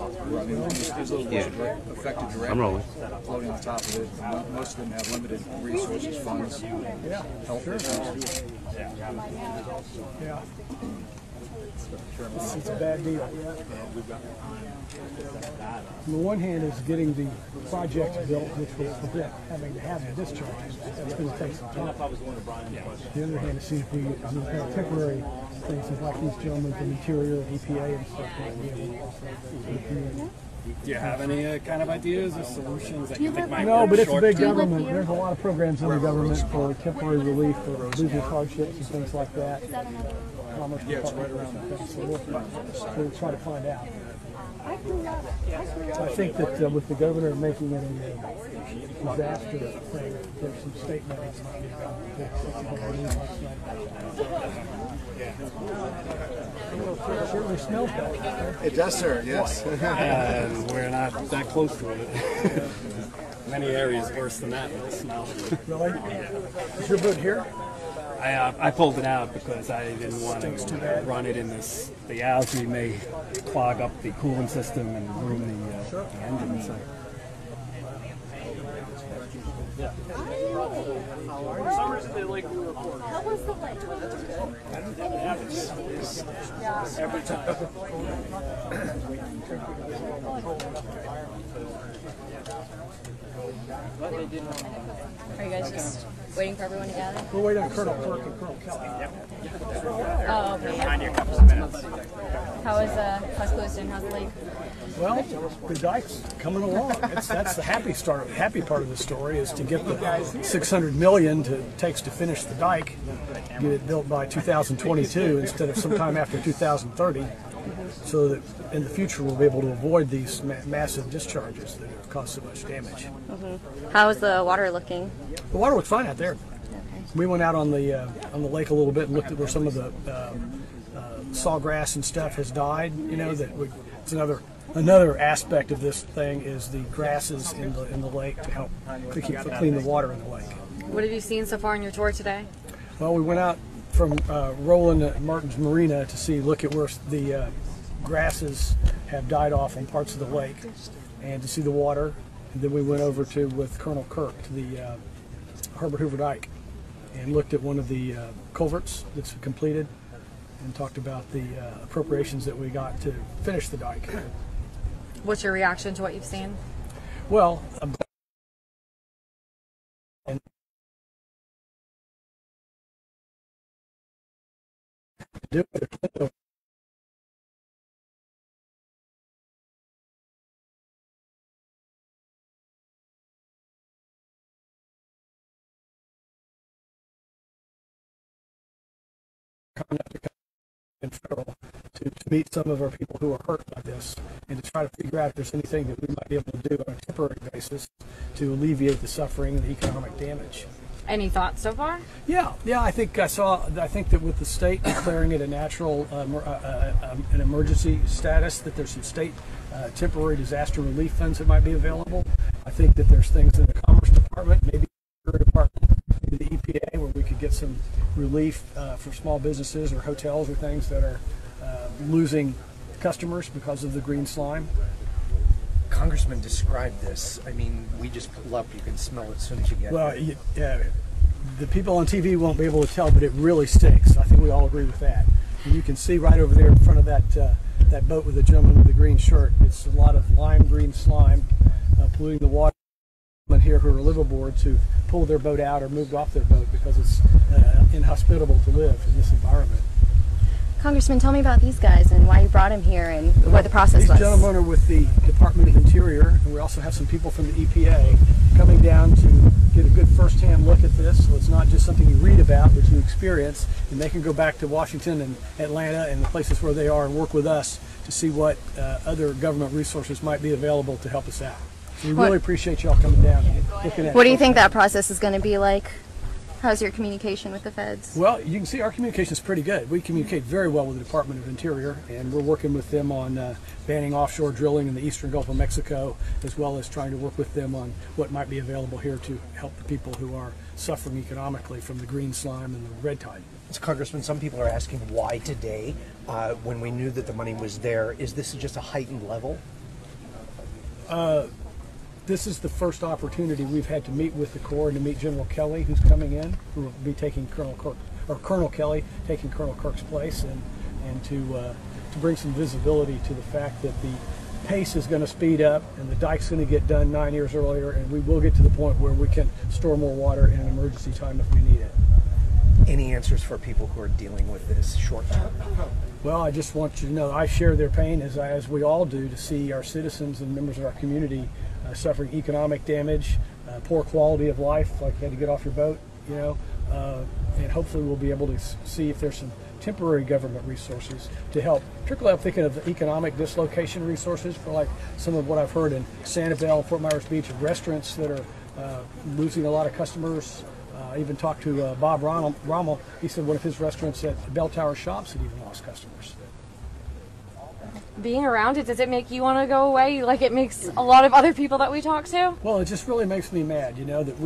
I mean, these little affected directly floating on top of it. Most of them have limited resources, funds, health issues. Yeah. It's a bad deal. On the one hand is getting the project built, which will prevent having to have the discharges. That's going to take some time. The other hand is see if we have temporary things like these gentlemen from Interior, EPA, and stuff that we have. Do you have any kind of ideas or solutions that you think might No, work but it's a big short-term? government. There's a lot of programs in the government for temporary relief for losing hardships and things like that. Commerce Department around that. So we'll try to find out. I think that with the governor making it a disaster thing, there's some state money that might be available. It certainly smells bad. It does, sir, yes. And we're not that close to it. Many areas worse than that with the smell. Really? Is your boat here? I pulled it out because I didn't want to run it in this. The algae may clog up the cooling system and ruin the engine. So. How was the lake? Every time. Are you guys just waiting for everyone to gather? We're waiting on Colonel Kirk and Colonel Kelly. Oh, okay. How's Clewiston? How's the lake? Well, the dike's coming along. That's the happy part of the story is to get the $600 million takes to finish the dike, get it built by 2022 instead of sometime after 2030, so that in the future we'll be able to avoid these massive discharges that cause so much damage. How is the water looking? The water looks fine out there. Okay. We went out on the lake a little bit and looked at where some of the sawgrass and stuff has died. You know it's another aspect of this thing is the grasses in the lake to help to clean the water in the lake. What have you seen so far on your tour today? Well, we went out from Roland at Martin's Marina to look at where the grasses have died off in parts of the lake, and to see the water. And then we went over with Colonel Kirk to the Harbor Hoover Dike and looked at one of the culverts that's completed and talked about the appropriations that we got to finish the dike. What's your reaction to what you've seen? Well, and federal to meet some of our people who are hurt by this and to try to figure out if there's anything that we might be able to do on a temporary basis to alleviate the suffering and the economic damage. Any thoughts so far? Yeah. I think that with the state declaring it a natural, an emergency status, that there's some state temporary disaster relief funds that might be available. I think that there's things in the Commerce Department, maybe the Department, maybe the EPA, where we could get some relief for small businesses or hotels or things that are losing customers because of the green slime. Congressman described this. I mean, we just pull up. You can smell it as soon as you get there. The people on TV won't be able to tell, but it really stinks. I think we all agree with that. And you can see right over there in front of that boat with the gentleman with the green shirt. It's a lot of lime green slime polluting the water. Here who are liveaboards who've pulled their boat out or moved off their boat because it's inhospitable to live in this environment. Congressman, tell me about these guys and why you brought them here and what the process was. These gentlemen are with the Department of Interior, and we also have some people from the EPA coming down to get a good first-hand look at this, so it's not just something you read about, but you experience, and they can go back to Washington and Atlanta and the places where they are and work with us to see what other government resources might be available to help us out. So we really appreciate y'all coming down and looking at it. What do you think that process is going to be like? How's your communication with the feds? Well, you can see our communication is pretty good. We communicate very well with the Department of Interior, and we're working with them on banning offshore drilling in the eastern Gulf of Mexico, as well as trying to work with them on what might be available here to help the people who are suffering economically from the green slime and the red tide. So, Congressman, some people are asking why today, when we knew that the money was there. Is this just a heightened level? This is the first opportunity we've had to meet with the Corps and to meet General Kelly, who's coming in, who will be taking Colonel Kelly taking Colonel Kirk's place, and to bring some visibility to the fact that the pace is going to speed up and the dike's going to get done 9 years earlier, and we will get to the point where we can store more water in an emergency time if we need it. Any answers for people who are dealing with this short term? Well, I just want you to know I share their pain, as we all do, to see our citizens and members of our community suffering economic damage, poor quality of life, like you had to get off your boat, and hopefully we'll be able to see if there's some temporary government resources to help. Particularly I'm thinking of the economic dislocation resources for like some of what I've heard in Sanibel, Fort Myers Beach, of restaurants that are losing a lot of customers. I even talked to Bob Rommel. He said one of his restaurants at Bell Tower Shops had even lost customers. Being around it, does it make you want to go away like it makes a lot of other people that we talk to? Well, it just really makes me mad, that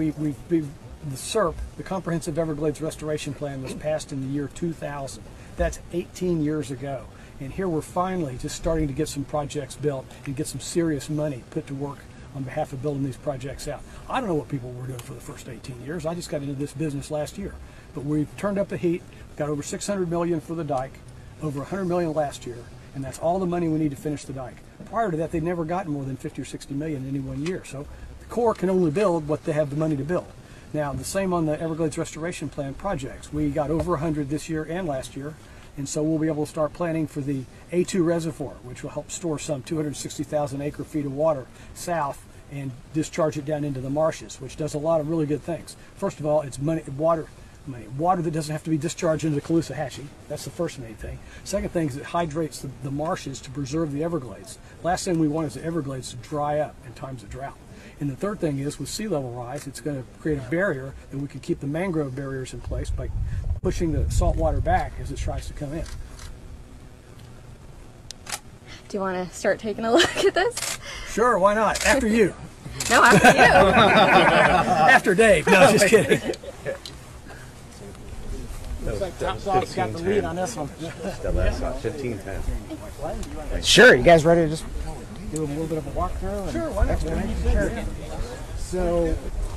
the SERP, the Comprehensive Everglades Restoration Plan, was passed in the year 2000. That's 18 years ago. And here we're finally just starting to get some projects built and get some serious money put to work on behalf of building these projects out. I don't know what people were doing for the first 18 years. I just got into this business last year. But we've turned up the heat, got over $600 million for the dike, over $100 million last year, and that's all the money we need to finish the dike. Prior to that, they'd never gotten more than 50 or 60 million in any one year. So the Corps can only build what they have the money to build. Now, the same on the Everglades Restoration Plan projects. We got over 100 this year and last year, and so we'll be able to start planning for the A2 reservoir, which will help store some 260,000 acre feet of water south and discharge it down into the marshes, which does a lot of really good things. First of all, it's water that doesn't have to be discharged into the Caloosahatchee. That's the first main thing. Second thing is it hydrates the marshes to preserve the Everglades. Last thing we want is the Everglades to dry up in times of drought. And the third thing is, with sea level rise, it's going to create a barrier, and we can keep the mangrove barriers in place by pushing the salt water back as it tries to come in. Do you want to start taking a look at this? Sure, why not? After you. No, after you. After Dave. No, just kidding. Looks like Top Dog's got the lead on this one. The last shot, 15-10. Sure, you guys ready to just do a little bit of a walkthrough? Sure, why not? Sure. So,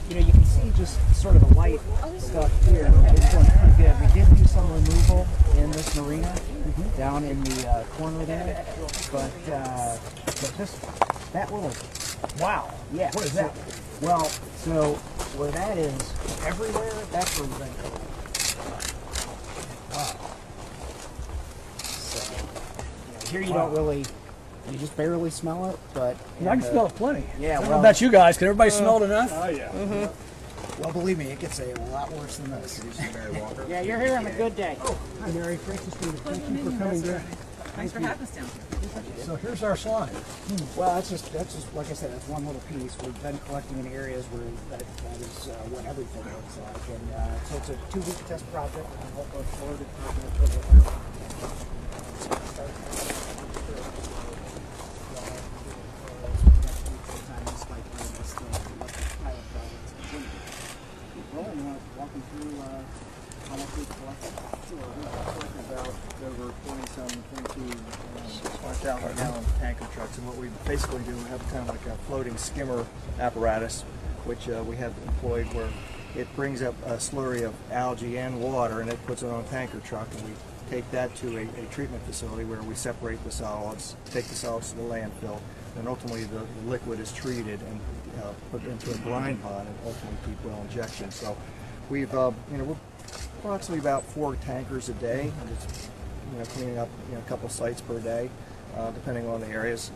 you can see just sort of the light stuff here. It's going pretty good. We did do some removal in this marina down in the corner there, but that little, Wow. yeah. What is that? Well, so where that is everywhere, that's where we're going to go. Wow. So, here you don't really, you just barely smell it, but... I can smell it plenty. Yeah, I don't know about you guys. Can everybody smell it enough? Oh, yeah. Well, believe me, it gets a lot worse than this. Yeah, you're here on a good day. Hi, Mary. Thank you for coming back. Thanks for having us down here. So here's our slide. Well, that's just like I said, that's one little piece. We've been collecting in areas where that is what everything looks like, and so it's a 2-week test project. And help our Florida About over 22,000 gallon tanker trucks, and what we basically do, we have kind of like a floating skimmer apparatus, which we have employed, where it brings up a slurry of algae and water, and it puts it on a tanker truck, and we take that to a treatment facility where we separate the solids, take the solids to the landfill, and ultimately the liquid is treated and put into a brine pod and ultimately deep well injection. So we've, we're approximately about 4 tankers a day, and it's cleaning up a couple sites per day, depending on the areas.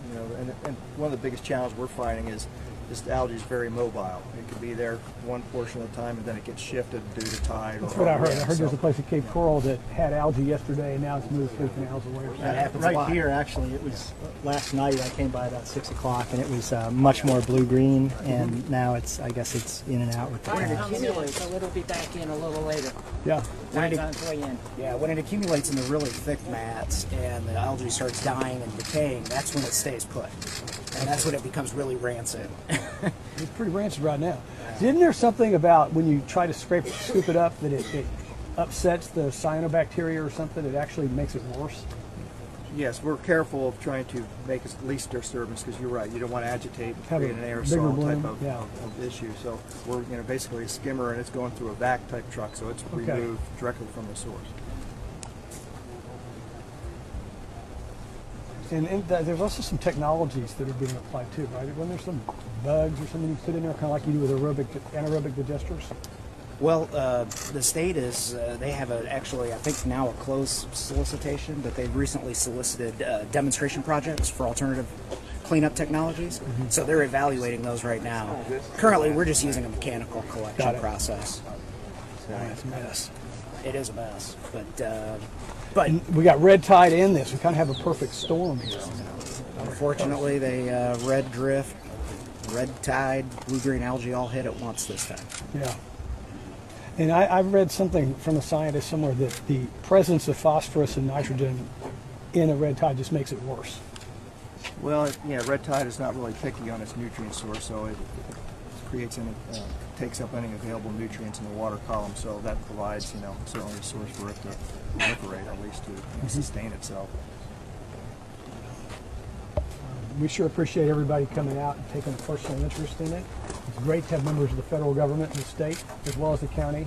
And one of the biggest challenges we're finding is this algae is very mobile. It could be there one portion of the time, and then it gets shifted due to tide. That's what I heard. I heard there's a place at Cape Coral that had algae yesterday, and now it's moved 3 canals away. That happens right here, actually, it was last night. I came by about 6 o'clock, and it was much more blue-green, and now I guess it's in and out with the When it tides. accumulates, so it'll be back in a little later. Yeah. Tide's on its way in. Yeah, when it accumulates in the really thick mats and the algae starts dying and decaying, that's when it stays put. And that's when it becomes really rancid. It's pretty rancid right now. Isn't there something about when you try to scoop it up that it upsets the cyanobacteria or something? It actually makes it worse? Yes, we're careful of trying to make as least disturbance because you're right. You don't want to agitate and Have create a an bigger aerosol bloom, type of, yeah. of issue. So we're basically a skimmer and it's going through a vac type truck, so it's removed directly from the source. And there's also some technologies that are being applied too, right? When there's some bugs or something you put in there, kind of like you do with anaerobic digesters. Well, the state is, they have actually, I think now a closed solicitation, but they've recently solicited demonstration projects for alternative cleanup technologies. So they're evaluating those right now. Currently, we're just using a mechanical collection process. So That's a mess. it is a mess, but And we got red tide in this. We kind of have a perfect storm here. unfortunately, they red drift, red tide, blue-green algae all hit at once this time. Yeah. And I've read something from a scientist somewhere that the presence of phosphorus and nitrogen in a red tide just makes it worse. Well, red tide is not really picky on its nutrient source, so it creates any, takes up any available nutrients in the water column. So that provides, certainly a source for it to proliferate, at least to sustain itself. We sure appreciate everybody coming out and taking a personal interest in it. It's great to have members of the federal government and the state, as well as the county,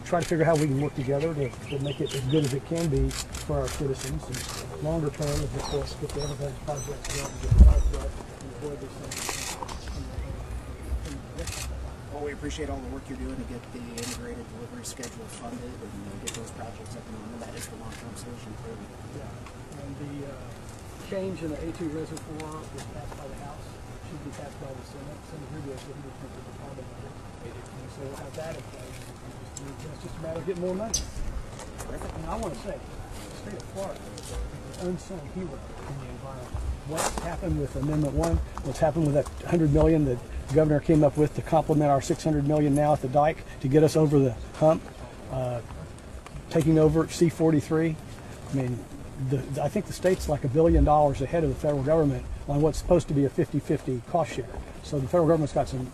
try to figure out how we can work together to make it as good as it can be for our citizens. And longer term is, of course, get the Everglades project going and get the project and avoid this thing. Well, we appreciate all the work you're doing to get the integrated delivery schedule funded and get those projects up and running. That is the long-term solution for it. Yeah. And the change in the A2 reservoir was passed by the House, should be passed by the Senate. Senator Rubio said he was going to put the carbon on it. And so we'll have that in place. It's just a matter of getting more money. And I want to say, the state of Florida is an unsung hero in the environment. What's happened with Amendment 1, what's happened with that $100 million that the governor came up with to complement our $600 million now at the dike to get us over the hump, taking over C-43. I mean, I think the state's like $1 billion ahead of the federal government on what's supposed to be a 50-50 cost share. So the federal government's got some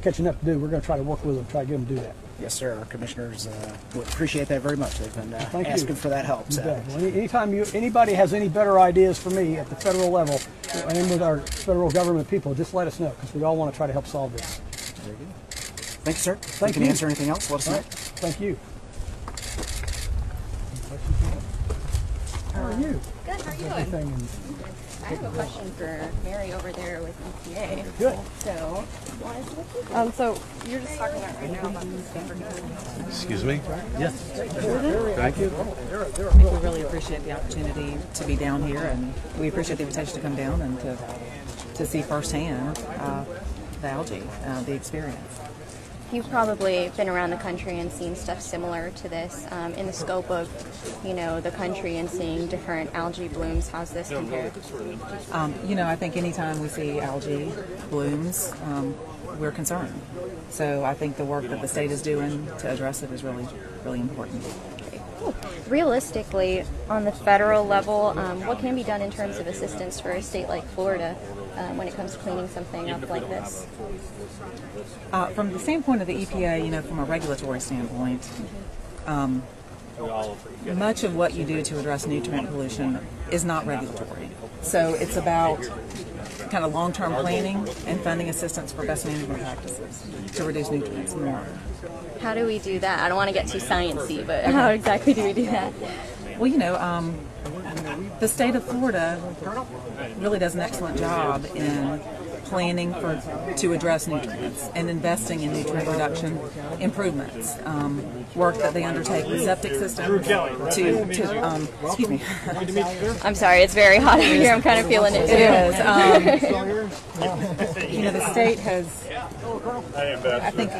catching up to do. We're going to try to work with them, try to get them to do that. Yes, sir. Our commissioners would appreciate that very much. They've been asking for that help. So. Well, anytime anybody has any better ideas for me at the federal level and with our federal government people, just let us know because we all want to try to help solve this. Very good. Thank you, sir. Thank you. you. Can answer anything else? Let us know. Right. Thank you. How are you? Good, how are you Everything doing? I have a question for Mary over there with EPA. Good. So you're just talking about right now about the Stanford. Excuse me? Yes. Thank you. I think we really appreciate the opportunity to be down here, and we appreciate the invitation to come down and to see firsthand the algae, the experience. You've probably been around the country and seen stuff similar to this in the scope of, the country and seeing different algae blooms. How's this compare? I think anytime we see algae blooms, we're concerned. So I think the work that the state is doing to address it is really, really important. Realistically, on the federal level, what can be done in terms of assistance for a state like Florida when it comes to cleaning something up like this? From the standpoint of the EPA, from a regulatory standpoint, much of what you do to address nutrient pollution is not regulatory. So it's about kind of long-term planning and funding assistance for best management practices to reduce nutrients in the water. How do we do that? I don't want to get too sciencey, but how exactly do we do that? Well, the state of Florida really does an excellent job in planning to address nutrients and investing in nutrient reduction improvements. Work that they undertake with septic systems excuse me. I'm sorry, it's very hot in here. I'm kind of feeling it too. It is. The state has, I think,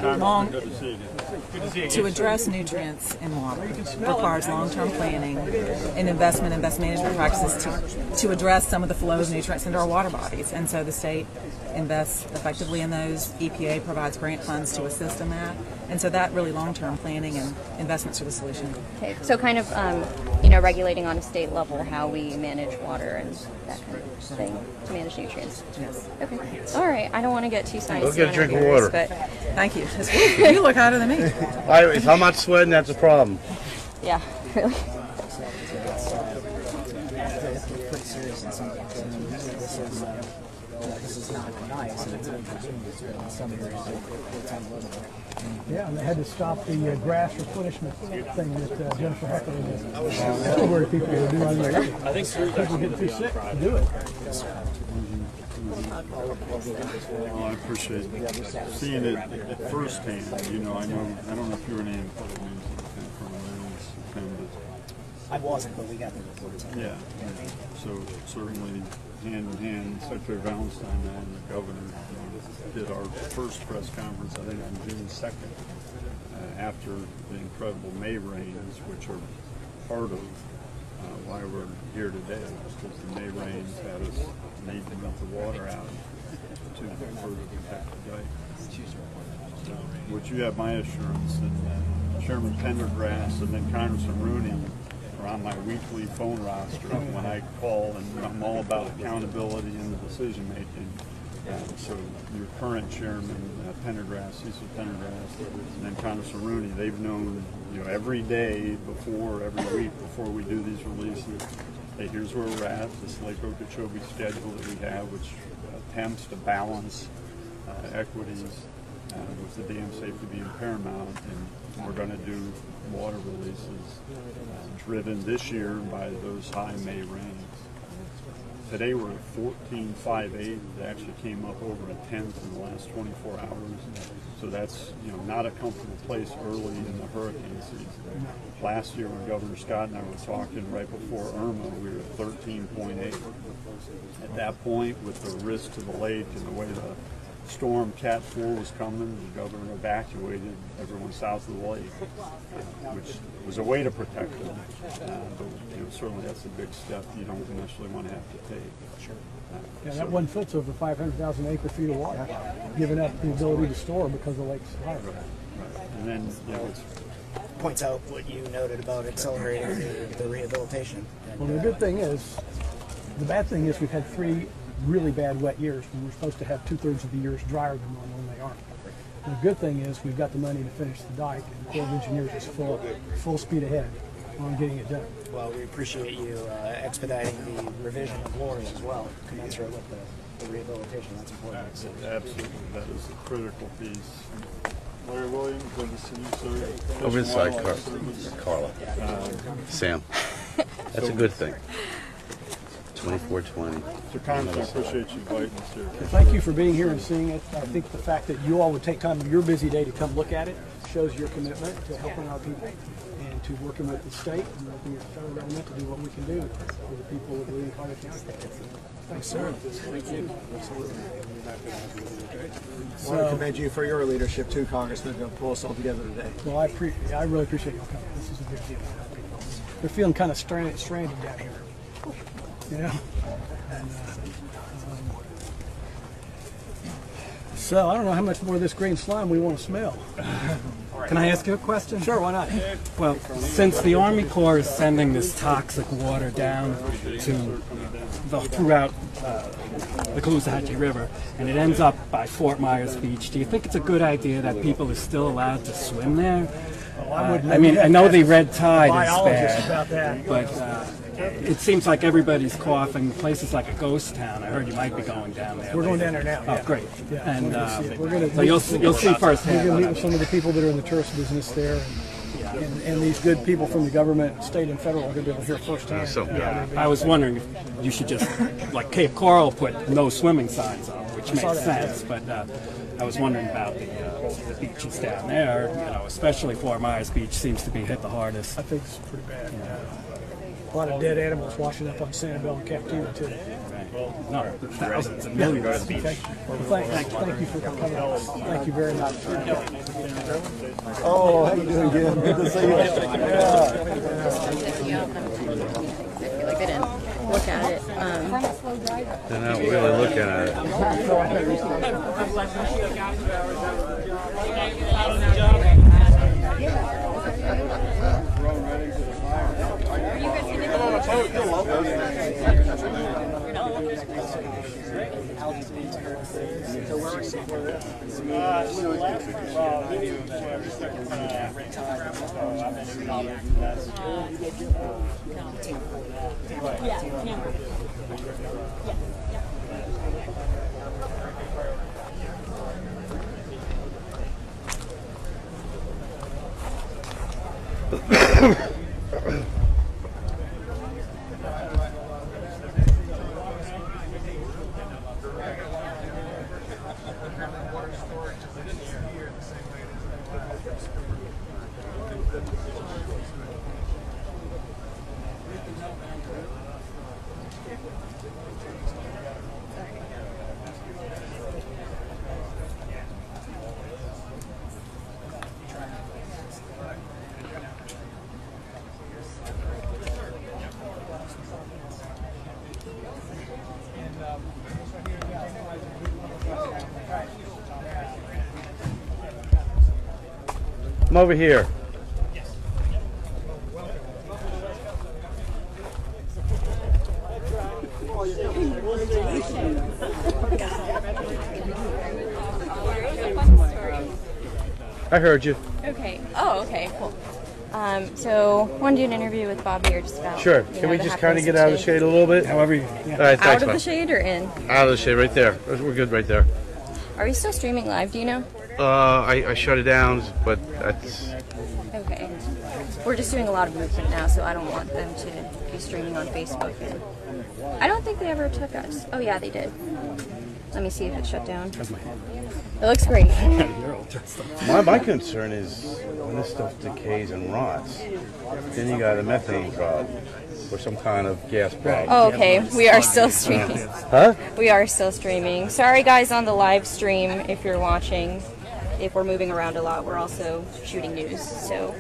to address nutrients in water requires long-term planning and investment in best management practices to address some of the flow of nutrients into our water bodies. And so the state invests effectively in those. EPA provides grant funds to assist in that. And so that really long-term planning and investments are the solution. Okay, so kind of, regulating on a state level how we manage water and that kind of thing to manage nutrients. Yes. Okay. All right. I don't want to get too sciencey. Go get a on drink our of ears, water. But Thank you. You look hotter than me. If I'm not sweating, that's a problem. yeah, really. this is not nice, and it's inconvenience, but in some areas it's unlivable. Yeah, and they had to stop the grass replenishment thing that Jennifer Heckler did. Where people were doing their I think people get too sick to do it. Well, I appreciate seeing it firsthand. You know, I don't know if you were any input on I wasn't, but we got the reports. Yeah. So certainly, hand in hand, Secretary Valentine and the governor did our first press conference, I think, on June 2nd, after the incredible May rains, which are part of why we're here today, because the May rains had us need to dump the water out to further protect the dike. So, which you have my assurance, and Chairman Pendergrass and then Congressman Rooney are on my weekly phone roster when I call, and I'm all about accountability in the decision making. So your current chairman, Pendergrass, Cecil Pendergrass, and then Congressman Rooney, they've known, every day before, every week before we do these releases, hey, here's where we're at, this Lake Okeechobee schedule that we have, which attempts to balance equities with the dam safety being paramount, and we're going to do water releases driven this year by those high May rains. Today we're at 14.58. It actually came up over a tenth in the last 24 hours. So that's not a comfortable place early in the hurricane season. Last year when Governor Scott and I were talking right before Irma, we were at 13.8. At that point, with the risk to the lake and the way the storm Cat 4 was coming, the governor evacuated everyone south of the lake, which was a way to protect them. But certainly that's a big step you don't necessarily want to have to take. Sure. Yeah, that 1 foot's over 500,000 acre feet of water, giving up the ability to store because the lake's high. Right. And then it's points out what you noted about accelerating the rehabilitation. Well, the good thing is, the bad thing is we've had 3 really bad wet years when we're supposed to have 2/3 of the years drier than normal, and they aren't. And the good thing is we've got the money to finish the dike, and the Corps of Engineers is full speed ahead on getting it done. Well, we appreciate you expediting the revision of laws as well, commensurate with the rehabilitation. That's important. Absolutely, that is a critical piece. Larry Williams, good to see you, sir. Over inside, Carla. Sam. That's a good thing. 2420. So, Congressman, I appreciate you inviting us here. Thank you for being here and seeing it. I think the fact that you all would take time of your busy day to come look at it shows your commitment to helping our people and to working with the state and working with the federal government to do what we can do for the people of William Carter County. Thanks, sir. Thank you. Absolutely. I want to commend you for your leadership too, Congressman, to pull us all together today. Well, I really appreciate y'all coming. This is a big deal. They're feeling kind of stranded down here. And, so I don't know how much more of this green slime we want to smell. Can I ask you a question? Sure, why not? Well, since the Army Corps is sending this toxic water down to throughout the Caloosahatchee River, and it ends up by Fort Myers Beach, do you think it's a good idea that people are still allowed to swim there? I mean, I know the red tide is bad, but it seems like everybody's coughing. The place is like a ghost town. I heard you might be going down there. We're going down there now. Oh, great. Yeah, And so you'll see firsthand. We're going to meet with some of the people that are in the tourist business there. And these good people from the government, state and federal, are going to be able to hear firsthand. I was wondering if you should just, like Cape Coral, put no swimming signs up, which makes sense. But I was wondering about the beaches down there. Especially Fort Myers Beach seems to be hit the hardest. I think it's pretty bad. A lot of dead animals washing up on Sanibel and Captiva too. No, thousands and millions of species. Thank you for coming out. Thank you very much. Oh, how you doing, Jim? Good to see you. I feel like they didn't look at it. They're not really looking at it. I'm over here. I heard you. Okay. Oh, okay, cool. So, want to do an interview with Bobby or just about? Sure. You Can know, we the just kind of get happenings out of the today? shade a little bit? However, All right, thanks, Out of man. the shade or in? Out of the shade, right there. We're good right there. Are we still streaming live? Do you know? I shut it down, but that's... Okay. We're just doing a lot of movement now, so I don't want them to be streaming on Facebook. And I don't think they ever took us. Oh yeah, they did. Let me see if it's shut down. It looks great. My concern is when this stuff decays and rots, then you got a methane problem or some kind of gas problem. Oh, okay. We are still streaming. Huh? We are still streaming. Sorry, guys, on the live stream if you're watching. If we're moving around a lot, we're also shooting news. So.